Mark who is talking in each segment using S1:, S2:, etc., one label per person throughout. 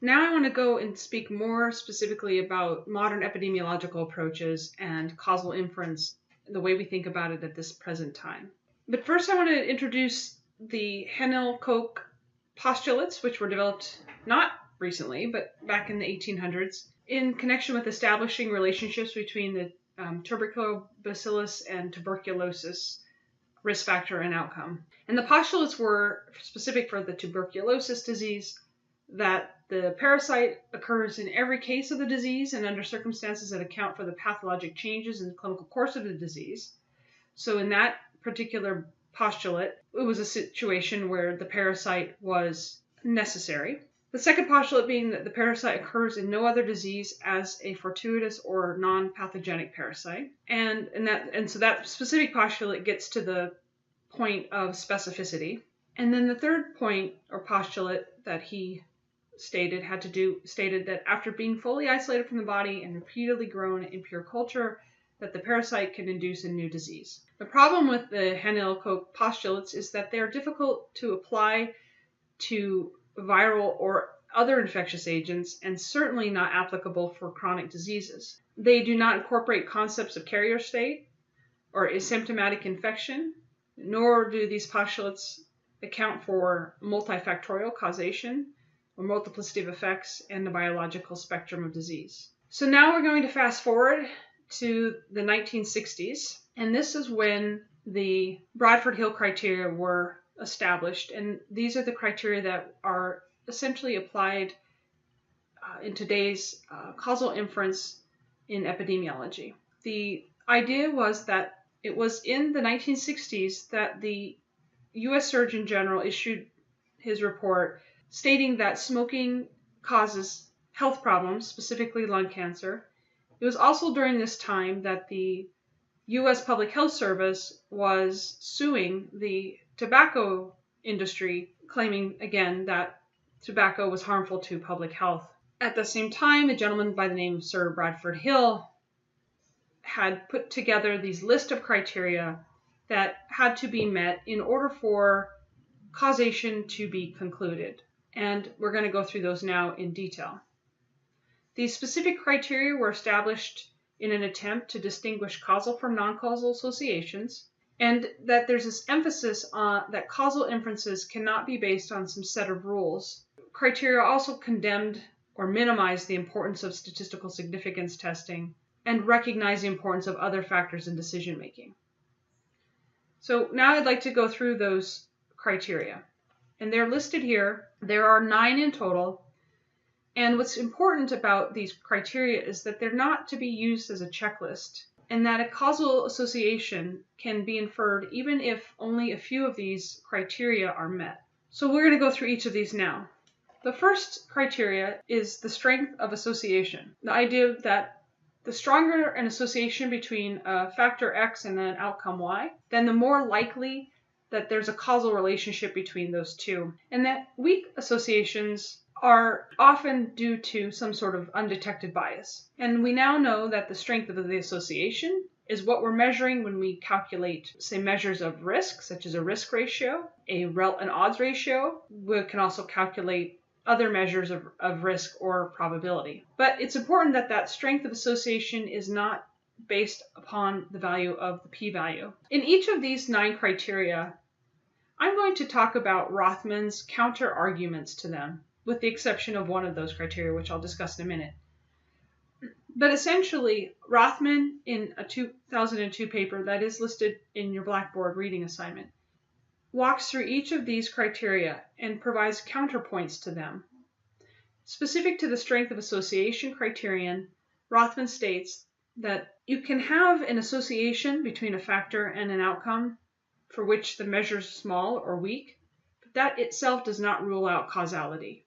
S1: Now I want to go and speak more specifically about modern epidemiological approaches and causal inference, the way we think about it at this present time. But first I want to introduce the Henel-Koch postulates, which were developed not recently, but back in the 1800s, in connection with establishing relationships between the tuberculobacillus and tuberculosis risk factor and outcome. And the postulates were specific for the tuberculosis disease, that the parasite occurs in every case of the disease and under circumstances that account for the pathologic changes in the clinical course of the disease. So in that particular postulate, it was a situation where the parasite was necessary. The second postulate being that the parasite occurs in no other disease as a fortuitous or non-pathogenic parasite. And so that specific postulate gets to the point of specificity. And then the third point or postulate that he stated that after being fully isolated from the body and repeatedly grown in pure culture, that the parasite can induce a new disease. The problem with the Henel-Koch postulates is that they are difficult to apply to viral or other infectious agents, and certainly not applicable for chronic diseases. They do not incorporate concepts of carrier state or asymptomatic infection, nor do these postulates account for multifactorial causation or multiplicity of effects and the biological spectrum of disease. So now we're going to fast forward to the 1960s, and this is when the Bradford-Hill criteria were established, and these are the criteria that are essentially applied in today's causal inference in epidemiology. The idea was that it was in the 1960s that the U.S. Surgeon General issued his report stating that smoking causes health problems, specifically lung cancer. It was also during this time that the U.S. Public Health Service was suing the tobacco industry, claiming again that tobacco was harmful to public health. At the same time, a gentleman by the name of Sir Bradford Hill had put together these list of criteria that had to be met in order for causation to be concluded. And we're going to go through those now in detail. These specific criteria were established in an attempt to distinguish causal from non-causal associations, and that there's this emphasis on that causal inferences cannot be based on some set of rules. Criteria also condemned or minimized the importance of statistical significance testing and recognized the importance of other factors in decision making. So now I'd like to go through those criteria. And they're listed here. There are 9 in total. And what's important about these criteria is that they're not to be used as a checklist, and that a causal association can be inferred even if only a few of these criteria are met. So we're going to go through each of these now. The first criteria is the strength of association. The idea that the stronger an association between a factor X and an outcome Y, then the more likely that there's a causal relationship between those two. And that weak associations are often due to some sort of undetected bias. And we now know that the strength of the association is what we're measuring when we calculate, say, measures of risk, such as a risk ratio, an odds ratio. We can also calculate other measures of risk or probability. But it's important that that strength of association is not based upon the value of the p-value. In each of these 9 criteria, I'm going to talk about Rothman's counter-arguments to them, with the exception of one of those criteria, which I'll discuss in a minute. But essentially, Rothman, in a 2002 paper that is listed in your Blackboard reading assignment, walks through each of these criteria and provides counterpoints to them. Specific to the strength of association criterion, Rothman states that you can have an association between a factor and an outcome for which the measure is small or weak, but that itself does not rule out causality.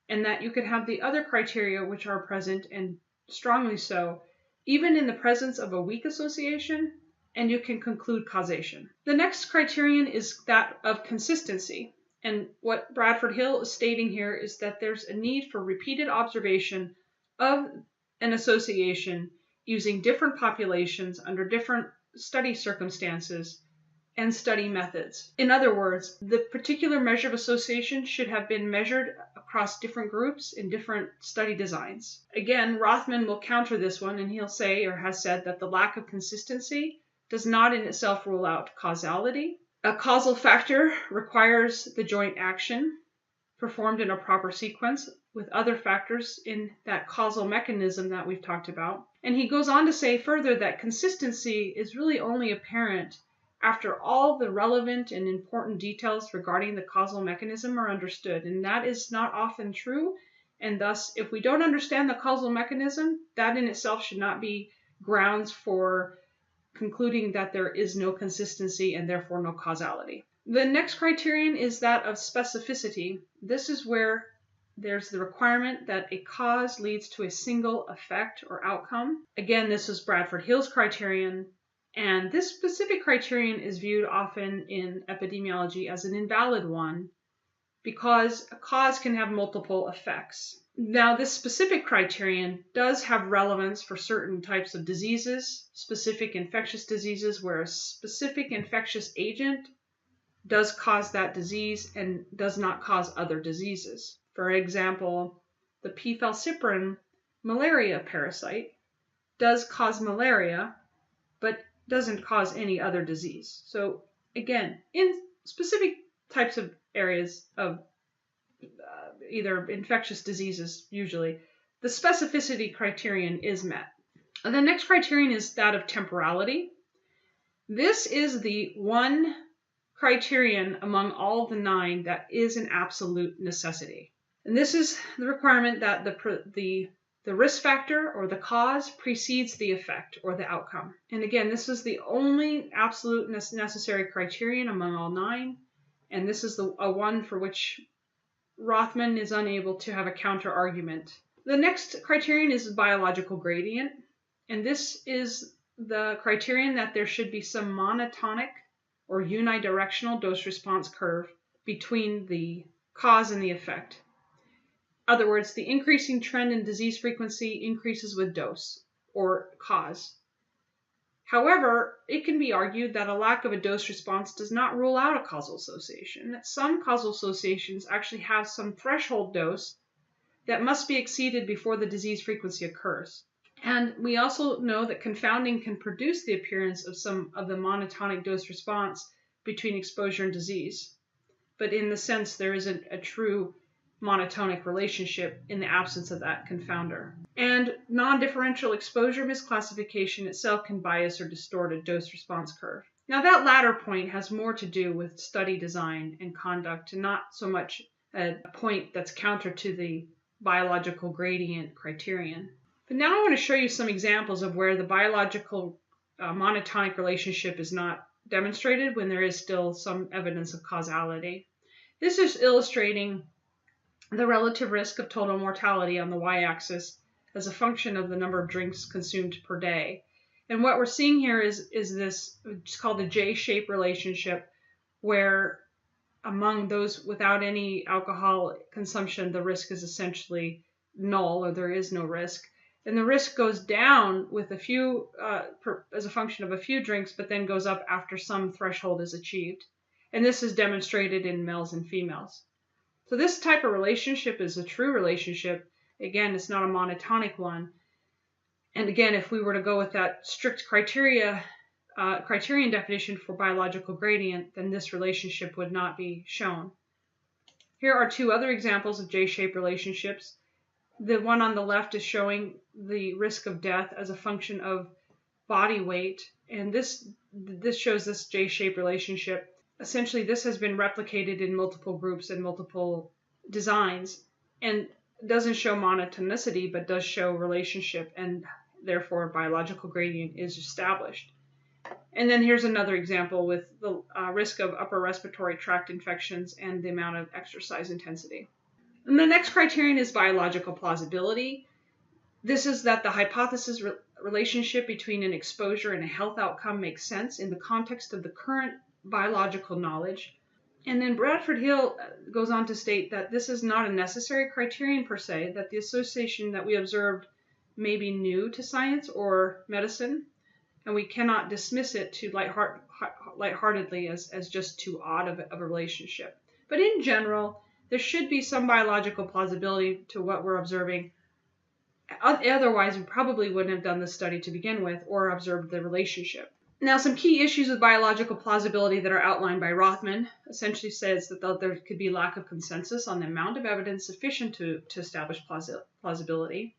S1: And that you could have the other criteria which are present, and strongly so, even in the presence of a weak association, and you can conclude causation. The next criterion is that of consistency. And what Bradford Hill is stating here is that there's a need for repeated observation of an association using different populations under different study circumstances and study methods. In other words, the particular measure of association should have been measured across different groups in different study designs. Again, Rothman will counter this one, and he'll say, or has said, that the lack of consistency does not in itself rule out causality. A causal factor requires the joint action performed in a proper sequence with other factors in that causal mechanism that we've talked about. And he goes on to say further that consistency is really only apparent after all the relevant and important details regarding the causal mechanism are understood. And that is not often true. And thus, if we don't understand the causal mechanism, that in itself should not be grounds for concluding that there is no consistency and therefore no causality. The next criterion is that of specificity. This is where there's the requirement that a cause leads to a single effect or outcome. Again, this is Bradford Hill's criterion, and this specific criterion is viewed often in epidemiology as an invalid one because a cause can have multiple effects. Now, this specific criterion does have relevance for certain types of diseases, specific infectious diseases, where a specific infectious agent does cause that disease and does not cause other diseases. For example, the P. falciparum malaria parasite does cause malaria, but doesn't cause any other disease. So again, in specific types of areas of either infectious diseases, usually, the specificity criterion is met. And the next criterion is that of temporality. This is the one criterion among all the 9 that is an absolute necessity. And this is the requirement that the risk factor or the cause precedes the effect or the outcome. And again, this is the only absolute necessary criterion among all 9. And this is a one for which Rothman is unable to have a counter argument. The next criterion is biological gradient. And this is the criterion that there should be some monotonic or unidirectional dose-response curve between the cause and the effect. In other words, the increasing trend in disease frequency increases with dose or cause. However, it can be argued that a lack of a dose response does not rule out a causal association. Some causal associations actually have some threshold dose that must be exceeded before the disease frequency occurs. And we also know that confounding can produce the appearance of some of the monotonic dose response between exposure and disease. But in the sense, there isn't a true monotonic relationship in the absence of that confounder. And non-differential exposure misclassification itself can bias or distort a dose response curve. Now that latter point has more to do with study design and conduct, and not so much a point that's counter to the biological gradient criterion. But now I want to show you some examples of where the biological monotonic relationship is not demonstrated when there is still some evidence of causality. This is illustrating the relative risk of total mortality on the y-axis as a function of the number of drinks consumed per day. And what we're seeing here is this, it's called the J-shaped relationship, where among those without any alcohol consumption, the risk is essentially null, or there is no risk. And the risk goes down with a few, as a function of a few drinks, but then goes up after some threshold is achieved. And this is demonstrated in males and females. So this type of relationship is a true relationship. Again, it's not a monotonic one. And again, if we were to go with that strict criterion definition for biological gradient, then this relationship would not be shown. Here are 2 other examples of J-shaped relationships. The one on the left is showing the risk of death as a function of body weight. And this shows this J-shaped relationship. Essentially, this has been replicated in multiple groups and multiple designs, and doesn't show monotonicity, but does show relationship, and therefore biological gradient is established. And then here's another example with the risk of upper respiratory tract infections and the amount of exercise intensity. And the next criterion is biological plausibility. This is that the hypothesis relationship between an exposure and a health outcome makes sense in the context of the current biological knowledge. And then Bradford Hill goes on to state that this is not a necessary criterion per se, that the association that we observed may be new to science or medicine, and we cannot dismiss it too lightheartedly as just too odd of a relationship. But in general, there should be some biological plausibility to what we're observing. Otherwise, we probably wouldn't have done this study to begin with or observed the relationship. Now, some key issues with biological plausibility that are outlined by Rothman essentially says that there could be lack of consensus on the amount of evidence sufficient to establish plausibility.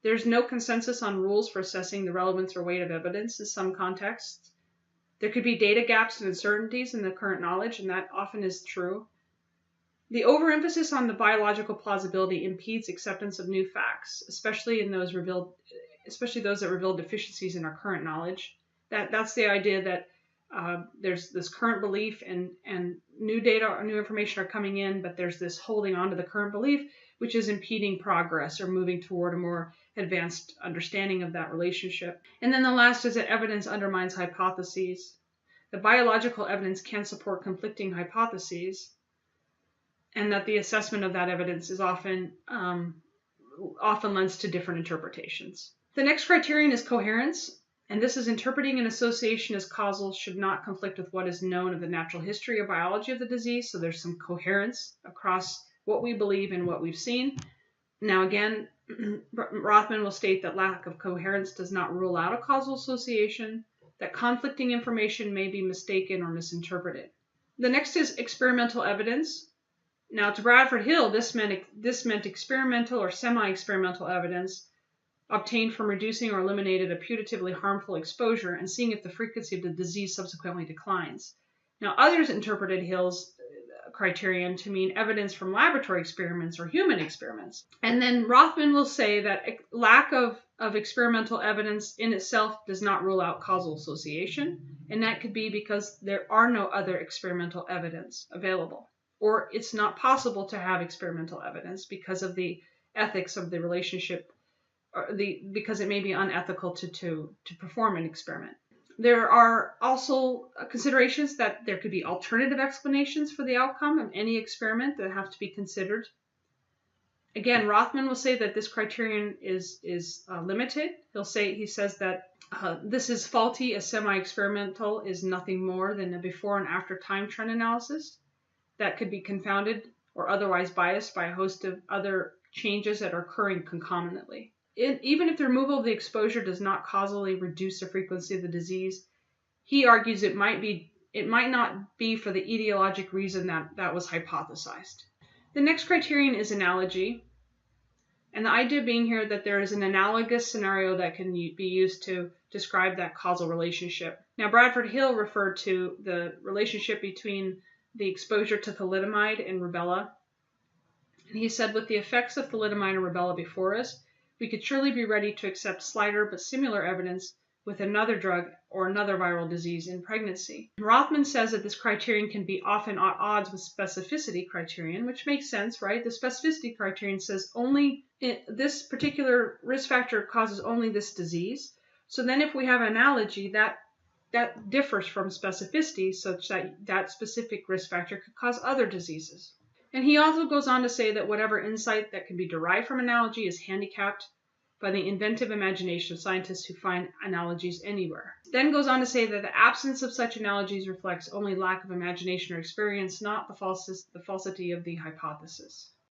S1: There's no consensus on rules for assessing the relevance or weight of evidence in some contexts. There could be data gaps and uncertainties in the current knowledge, and that often is true. The overemphasis on the biological plausibility impedes acceptance of new facts, especially those that reveal deficiencies in our current knowledge. That's the idea that there's this current belief and new data or new information are coming in, but there's this holding on to the current belief, which is impeding progress or moving toward a more advanced understanding of that relationship. And then the last is that evidence undermines hypotheses. The biological evidence can support conflicting hypotheses, and that the assessment of that evidence is often lends to different interpretations. The next criterion is coherence, and this is interpreting an association as causal should not conflict with what is known of the natural history or biology of the disease, so there's some coherence across what we believe and what we've seen. Now again, Rothman will state that lack of coherence does not rule out a causal association, that conflicting information may be mistaken or misinterpreted. The next is experimental evidence. Now, to Bradford Hill, this meant experimental or semi-experimental evidence obtained from reducing or eliminating a putatively harmful exposure and seeing if the frequency of the disease subsequently declines. Now, others interpreted Hill's criterion to mean evidence from laboratory experiments or human experiments. And then Rothman will say that lack of experimental evidence in itself does not rule out causal association, and that could be because there are no other experimental evidence available, or it's not possible to have experimental evidence because of the ethics of the relationship, because it may be unethical to perform an experiment. There are also considerations that there could be alternative explanations for the outcome of any experiment that have to be considered. Again, Rothman will say that this criterion is limited. He says that this is faulty as semi-experimental is nothing more than a before and after time trend analysis that could be confounded or otherwise biased by a host of other changes that are occurring concomitantly. Even if the removal of the exposure does not causally reduce the frequency of the disease, he argues it might not be for the etiologic reason that was hypothesized. The next criterion is analogy, and the idea being here that there is an analogous scenario that can be used to describe that causal relationship. Now, Bradford Hill referred to the relationship between the exposure to thalidomide and rubella, and he said, with the effects of thalidomide and rubella before us, we could surely be ready to accept slighter but similar evidence with another drug or another viral disease in pregnancy. Rothman says that this criterion can be often at odds with specificity criterion, which makes sense, right? The specificity criterion says only this particular risk factor causes only this disease. So then if we have analogy, that differs from specificity such that that specific risk factor could cause other diseases. And he also goes on to say that whatever insight that can be derived from analogy is handicapped by the inventive imagination of scientists who find analogies anywhere. Then goes on to say that the absence of such analogies reflects only lack of imagination or experience, not the falsity of the hypothesis.